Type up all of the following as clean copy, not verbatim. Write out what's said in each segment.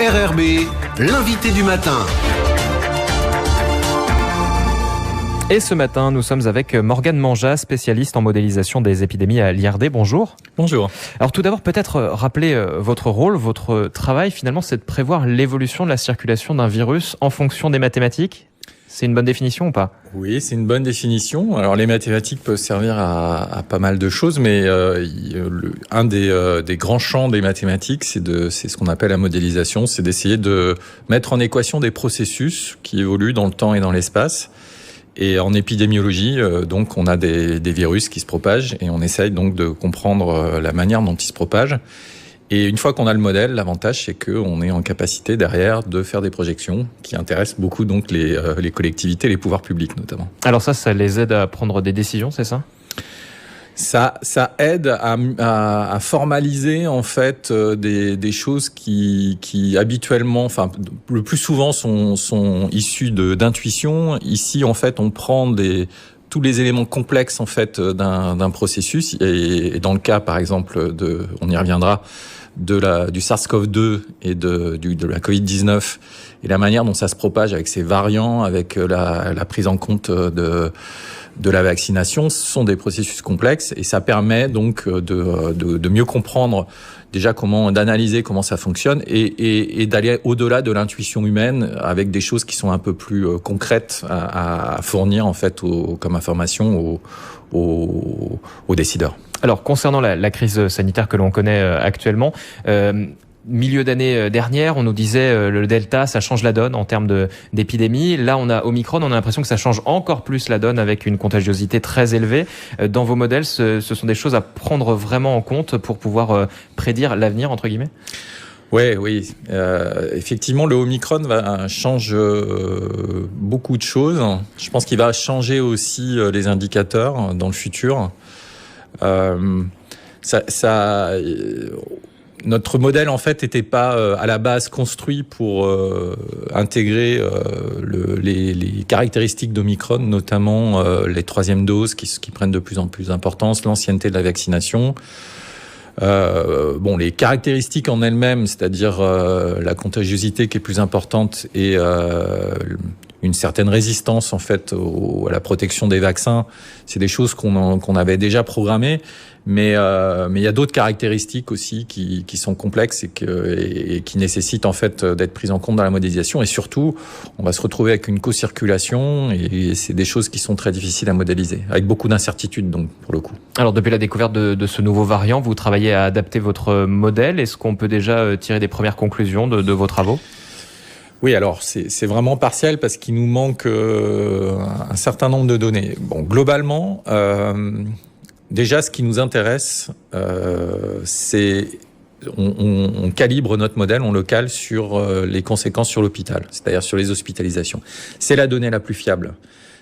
RRB, l'invité du matin. Et ce matin, nous sommes avec Morgane Manjat, spécialiste en modélisation des épidémies à l'IRD. Bonjour. Bonjour. Alors tout d'abord, peut-être rappeler votre rôle, votre travail, finalement, c'est de prévoir l'évolution de la circulation d'un virus en fonction des mathématiques. C'est une bonne définition ou pas ? Oui, c'est une bonne définition. Alors les mathématiques peuvent servir à pas mal de choses, mais un des grands champs des mathématiques, c'est ce qu'on appelle la modélisation, c'est d'essayer de mettre en équation des processus qui évoluent dans le temps et dans l'espace. Et en épidémiologie, donc on a des virus qui se propagent et on essaye donc de comprendre la manière dont ils se propagent. Et une fois qu'on a le modèle, l'avantage c'est qu'on est en capacité derrière de faire des projections qui intéressent beaucoup donc les collectivités, les pouvoirs publics notamment. Alors ça les aide à prendre des décisions, c'est ça ? Ça aide à formaliser en fait des choses qui habituellement, enfin le plus souvent sont issues d'intuition. Ici en fait on prend tous les éléments complexes en fait d'un processus et dans le cas par exemple on y reviendra, du SARS-CoV-2 et de la Covid-19 et la manière dont ça se propage avec ses variants, avec la prise en compte de la vaccination, ce sont des processus complexes et ça permet donc de mieux comprendre déjà d'analyser comment ça fonctionne et d'aller au-delà de l'intuition humaine avec des choses qui sont un peu plus concrètes à fournir en fait comme information aux décideurs. Alors, concernant la crise sanitaire que l'on connaît actuellement, milieu d'année dernière, on nous disait le Delta, ça change la donne en termes d'épidémie. Là, on a Omicron, on a l'impression que ça change encore plus la donne avec une contagiosité très élevée. Dans vos modèles, ce sont des choses à prendre vraiment en compte pour pouvoir prédire l'avenir, entre guillemets ? Oui. Effectivement, le Omicron change beaucoup de choses. Je pense qu'il va changer aussi les indicateurs dans le futur. Notre modèle en fait n'était pas à la base construit pour intégrer les caractéristiques d'Omicron, notamment les troisièmes doses qui prennent de plus en plus d'importance, l'ancienneté de la vaccination. Les caractéristiques en elles-mêmes, c'est-à-dire la contagiosité qui est plus importante et une certaine résistance en fait à la protection des vaccins, c'est des choses qu'on avait déjà programmées, mais il y a d'autres caractéristiques aussi qui sont complexes et qui nécessitent en fait d'être prises en compte dans la modélisation et surtout on va se retrouver avec une co-circulation et c'est des choses qui sont très difficiles à modéliser avec beaucoup d'incertitudes donc pour le coup. Alors depuis la découverte de ce nouveau variant, vous travaillez à adapter votre modèle. Est-ce qu'on peut déjà tirer des premières conclusions de vos travaux ? Oui, alors c'est vraiment partiel parce qu'il nous manque un certain nombre de données. Bon, globalement, déjà ce qui nous intéresse, c'est on calibre notre modèle, on le cale sur les conséquences sur l'hôpital, c'est-à-dire sur les hospitalisations. C'est la donnée la plus fiable.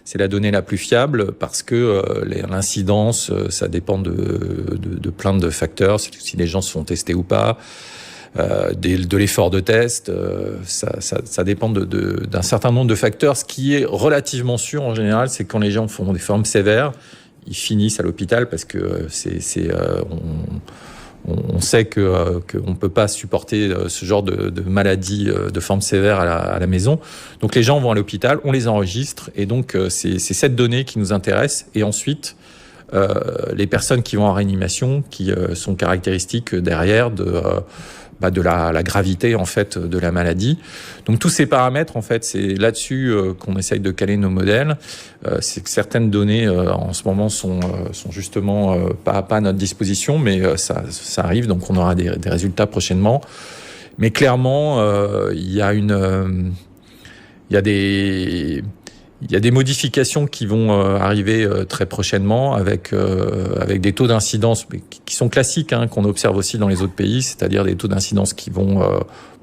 C'est la donnée la plus fiable parce que l'incidence, ça dépend de plein de facteurs, si les gens se font tester ou pas. De l'effort de test, ça dépend d'un certain nombre de facteurs. Ce qui est relativement sûr en général, c'est quand les gens font des formes sévères, ils finissent à l'hôpital parce que on sait qu'on peut pas supporter ce genre de maladie de forme sévère à la maison. Donc les gens vont à l'hôpital, on les enregistre et donc c'est cette donnée qui nous intéresse. Et ensuite, les personnes qui vont en réanimation, qui sont caractéristiques derrière de la gravité en fait de la maladie. Donc tous ces paramètres en fait, c'est là-dessus qu'on essaye de caler nos modèles. C'est que certaines données en ce moment sont justement pas à notre disposition, mais ça arrive, donc on aura des résultats prochainement. Mais clairement, il y a des modifications qui vont arriver très prochainement avec des taux d'incidence qui sont classiques, qu'on observe aussi dans les autres pays, c'est-à-dire des taux d'incidence qui vont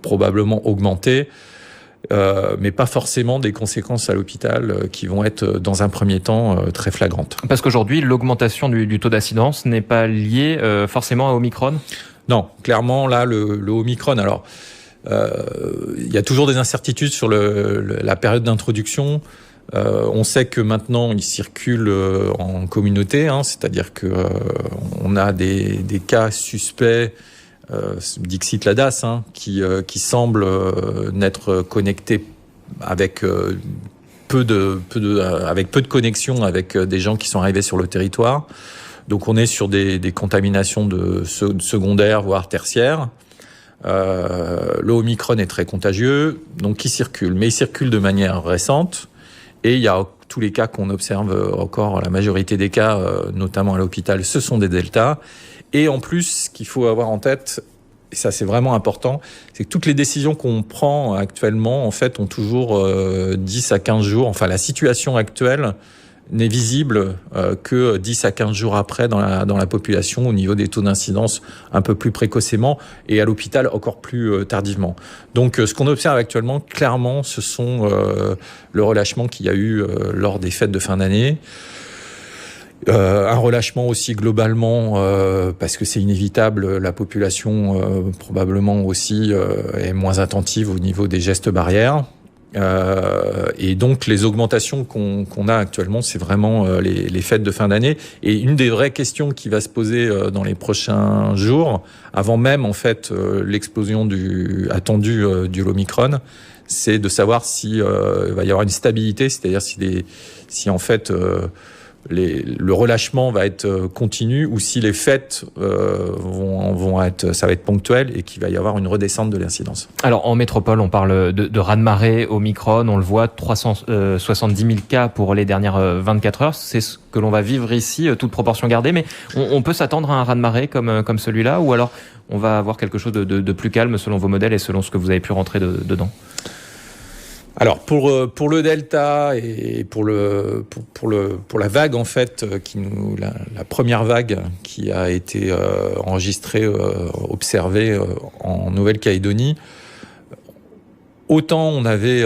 probablement augmenter, mais pas forcément des conséquences à l'hôpital qui vont être dans un premier temps très flagrantes. Parce qu'aujourd'hui, l'augmentation du taux d'incidence n'est pas liée forcément à Omicron ? Non, clairement là, le Omicron, alors il y a toujours des incertitudes sur la période d'introduction. On sait que maintenant il circule en communauté, c'est-à-dire que on a des cas suspects Dixit Ladas, qui semble n'être connecté avec peu de connexions avec des gens qui sont arrivés sur le territoire. Donc on est sur des contaminations de secondaires, voire tertiaires. Le Omicron est très contagieux, donc il circule. Mais il circule de manière récente. Et il y a tous les cas qu'on observe encore, la majorité des cas, notamment à l'hôpital, ce sont des deltas. Et en plus, ce qu'il faut avoir en tête, et ça c'est vraiment important, c'est que toutes les décisions qu'on prend actuellement, en fait, ont toujours 10 à 15 jours. Enfin, la situation actuelle n'est visible que 10 à 15 jours après dans la population, au niveau des taux d'incidence un peu plus précocement, et à l'hôpital encore plus tardivement. Donc ce qu'on observe actuellement, clairement, ce sont le relâchement qu'il y a eu lors des fêtes de fin d'année. Un relâchement aussi globalement, parce que c'est inévitable, la population probablement aussi est moins attentive au niveau des gestes barrières. Et donc les augmentations qu'on a actuellement, c'est vraiment les fêtes de fin d'année. Et une des vraies questions qui va se poser dans les prochains jours, avant même en fait l'explosion attendue du Omicron, c'est de savoir si il va y avoir une stabilité, c'est-à-dire si en fait le relâchement va être continu, ou si les fêtes ça va être ponctuel et qu'il va y avoir une redescente de l'incidence. Alors en métropole, on parle de raz-de-marée Omicron, on le voit, 370 000 cas pour les dernières 24 heures. C'est ce que l'on va vivre ici, toute proportion gardée, mais on peut s'attendre à un raz-de-marée comme celui-là, ou alors on va avoir quelque chose de plus calme selon vos modèles et selon ce que vous avez pu rentrer dedans? Alors pour le delta et pour la vague en fait la première vague qui a été enregistrée, observée en Nouvelle-Calédonie, autant on avait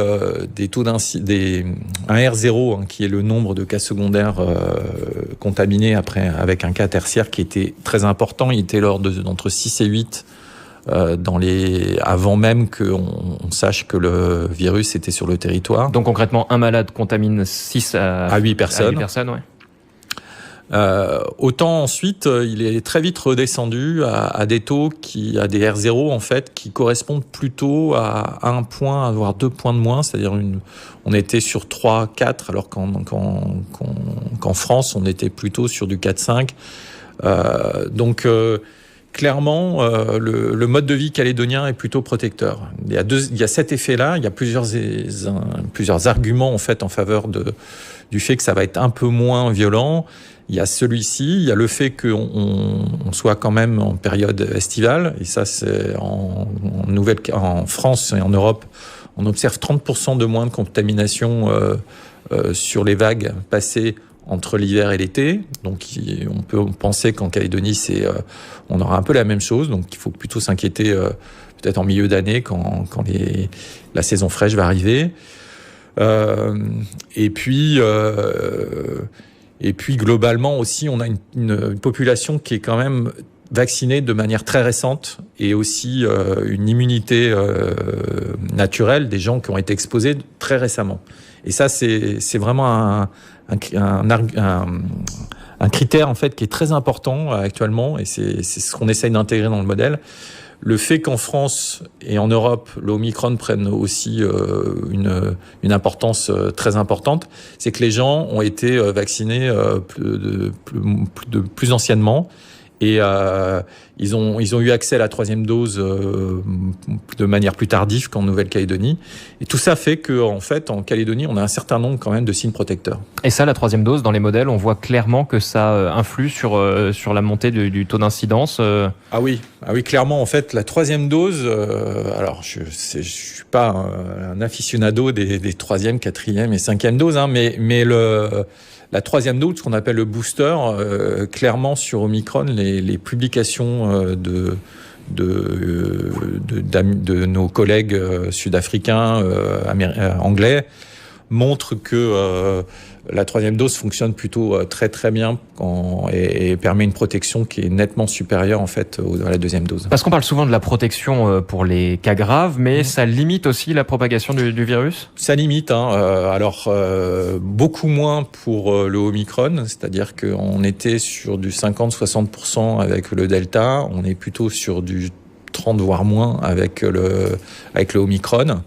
des taux un R0 qui est le nombre de cas secondaires contaminés après avec un cas tertiaire qui était très important. Il était d'entre 6 et 8 avant même qu'on sache que le virus était sur le territoire. Donc concrètement, un malade contamine 6 à 8 personnes. Ouais. Autant ensuite, il est très vite redescendu à des taux à des R0 en fait, qui correspondent plutôt à 1 point, voire 2 points de moins. C'est-à-dire on était sur 3, 4, alors qu'en France, on était plutôt sur du 4, 5. Clairement, le mode de vie calédonien est plutôt protecteur. Il y a cet effet-là. Il y a plusieurs arguments en fait en faveur du fait que ça va être un peu moins violent. Il y a celui-ci. Il y a le fait qu'on soit quand même en période estivale. Et ça, c'est en France et en Europe, on observe 30% de moins de contamination sur les vagues passées entre l'hiver et l'été. Donc on peut penser qu'en Calédonie, on aura un peu la même chose. Donc il faut plutôt s'inquiéter peut-être en milieu d'année quand la saison fraîche va arriver. Et puis globalement aussi, on a une population qui est quand même vaccinée de manière très récente, et aussi une immunité naturelle des gens qui ont été exposés très récemment. Et ça, c'est vraiment un critère en fait qui est très important actuellement, et c'est ce qu'on essaye d'intégrer dans le modèle. Le fait qu'en France et en Europe, l'Omicron prenne aussi une importance très importante, c'est que les gens ont été vaccinés plus anciennement. Et ils ont eu accès à la 3e dose de manière plus tardive qu'en Nouvelle-Calédonie. Et tout ça fait qu'en fait, en Calédonie, on a un certain nombre quand même de signes protecteurs. Et ça, la 3e dose, dans les modèles, on voit clairement que ça influe sur la montée du taux d'incidence. Ah oui, clairement, en fait, la 3e dose, alors je suis pas un aficionado des 3e, 4e et 5e doses, mais la 3e dose, ce qu'on appelle le booster, clairement sur Omicron, les publications de nos collègues sud-africains, anglais, montrent que la 3e dose fonctionne plutôt très très bien et permet une protection qui est nettement supérieure en fait à la 2e dose. Parce qu'on parle souvent de la protection pour les cas graves, mais ça limite aussi la propagation du virus ? Ça limite, alors beaucoup moins pour le Omicron, c'est-à-dire qu'on était sur du 50-60% avec le Delta, on est plutôt sur du 30 voire moins avec le Omicron.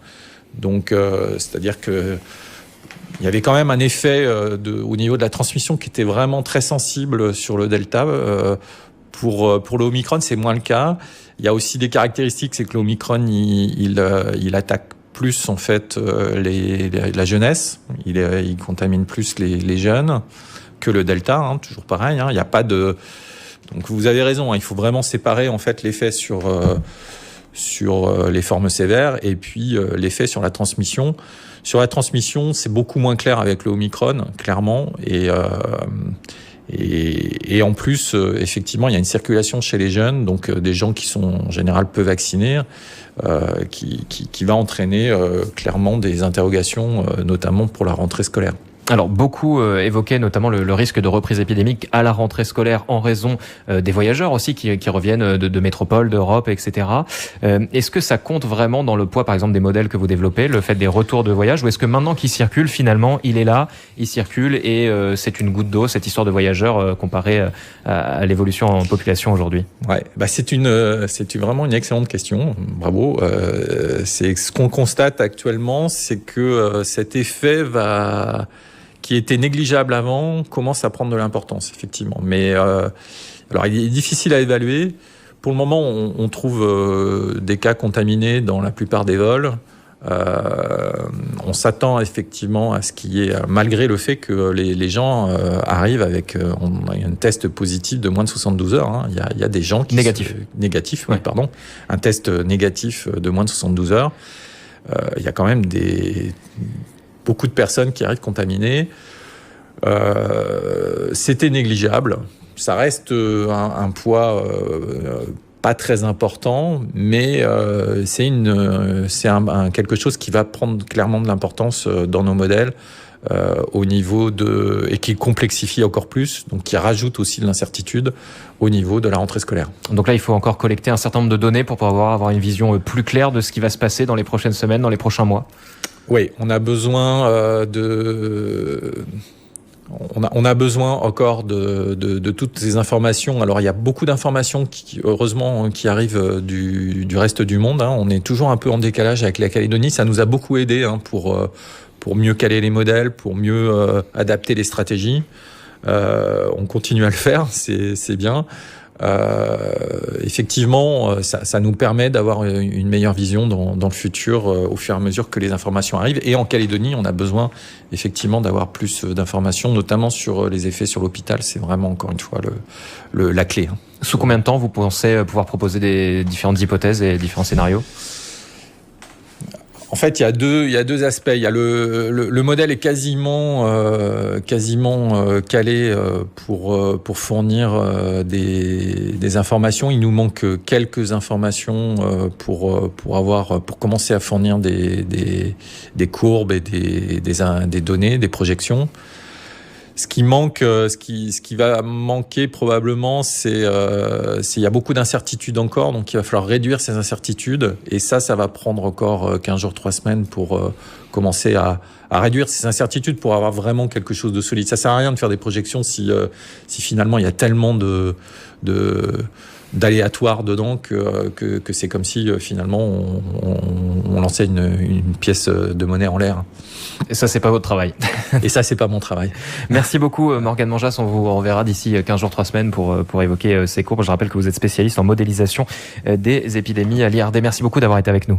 Donc, c'est-à-dire que il y avait quand même un effet au niveau de la transmission qui était vraiment très sensible sur le Delta. Pour le Omicron, c'est moins le cas. Il y a aussi des caractéristiques, c'est que l'Omicron, il attaque plus en fait la jeunesse. Il contamine plus les jeunes que le Delta, hein, toujours pareil. Hein. Il n'y a pas de. Donc vous avez raison. Hein, il faut vraiment séparer en fait l'effet sur les formes sévères et puis l'effet sur la transmission. Sur la transmission, c'est beaucoup moins clair avec le Omicron, clairement. Et en plus, effectivement, il y a une circulation chez les jeunes, donc des gens qui sont en général peu vaccinés, qui va entraîner clairement des interrogations, notamment pour la rentrée scolaire. Alors, beaucoup évoquaient notamment le risque de reprise épidémique à la rentrée scolaire en raison des voyageurs aussi qui reviennent de métropoles, d'Europe, etc. Est-ce que ça compte vraiment dans le poids, par exemple, des modèles que vous développez, le fait des retours de voyage, ou est-ce que maintenant qu'il circule, finalement, il est là, il circule et c'est une goutte d'eau, cette histoire de voyageurs comparée à l'évolution en population aujourd'hui? Ouais, c'est vraiment une excellente question. Bravo. C'est ce qu'on constate actuellement, c'est que cet effet qui était négligeable avant, commence à prendre de l'importance, effectivement. Mais alors, il est difficile à évaluer. Pour le moment, on trouve des cas contaminés dans la plupart des vols. On s'attend effectivement à ce qu'il y ait, malgré le fait que les gens arrivent avec un test positif de moins de 72 heures. Hein. Il y a des gens qui... Négatif, oui, pardon. Un test négatif de moins de 72 heures. Il y a quand même beaucoup de personnes qui arrivent contaminées. C'était négligeable. Ça reste un poids pas très important, mais c'est quelque chose qui va prendre clairement de l'importance dans nos modèles au niveau et qui complexifie encore plus, donc qui rajoute aussi de l'incertitude au niveau de la rentrée scolaire. Donc là, il faut encore collecter un certain nombre de données pour pouvoir avoir une vision plus claire de ce qui va se passer dans les prochaines semaines, dans les prochains mois. Oui, on a besoin on a besoin encore de toutes ces informations. Alors, il y a beaucoup d'informations heureusement, qui arrivent du reste du monde. Hein. On est toujours un peu en décalage avec la Calédonie. Ça nous a beaucoup aidé pour mieux caler les modèles, pour mieux adapter les stratégies. On continue à le faire, c'est bien. Effectivement, ça nous permet d'avoir une meilleure vision dans le futur au fur et à mesure que les informations arrivent. Et en Calédonie, on a besoin effectivement d'avoir plus d'informations, notamment sur les effets sur l'hôpital. C'est vraiment, encore une fois, la clé. Hein. Sous combien de temps vous pensez pouvoir proposer des différentes hypothèses et différents scénarios ? En fait, il y a deux aspects. Il y a le modèle est quasiment calé pour fournir des informations. Il nous manque quelques informations pour commencer à fournir des courbes et des données, des projections. Ce qui va manquer probablement, c'est il y a beaucoup d'incertitudes encore, donc il va falloir réduire ces incertitudes. Et ça va prendre encore 15 jours, 3 semaines pour commencer à réduire ces incertitudes pour avoir vraiment quelque chose de solide. Ça sert à rien de faire des projections si finalement il y a tellement d'aléatoires dedans que c'est comme si finalement on lançait une pièce de monnaie en l'air. Et ça, c'est pas votre travail. Et ça, c'est pas mon travail. Merci beaucoup, Morgane Manjas. On vous reverra d'ici 15 jours, 3 semaines pour évoquer ces courbes. Je rappelle que vous êtes spécialiste en modélisation des épidémies à l'IRD. Merci beaucoup d'avoir été avec nous.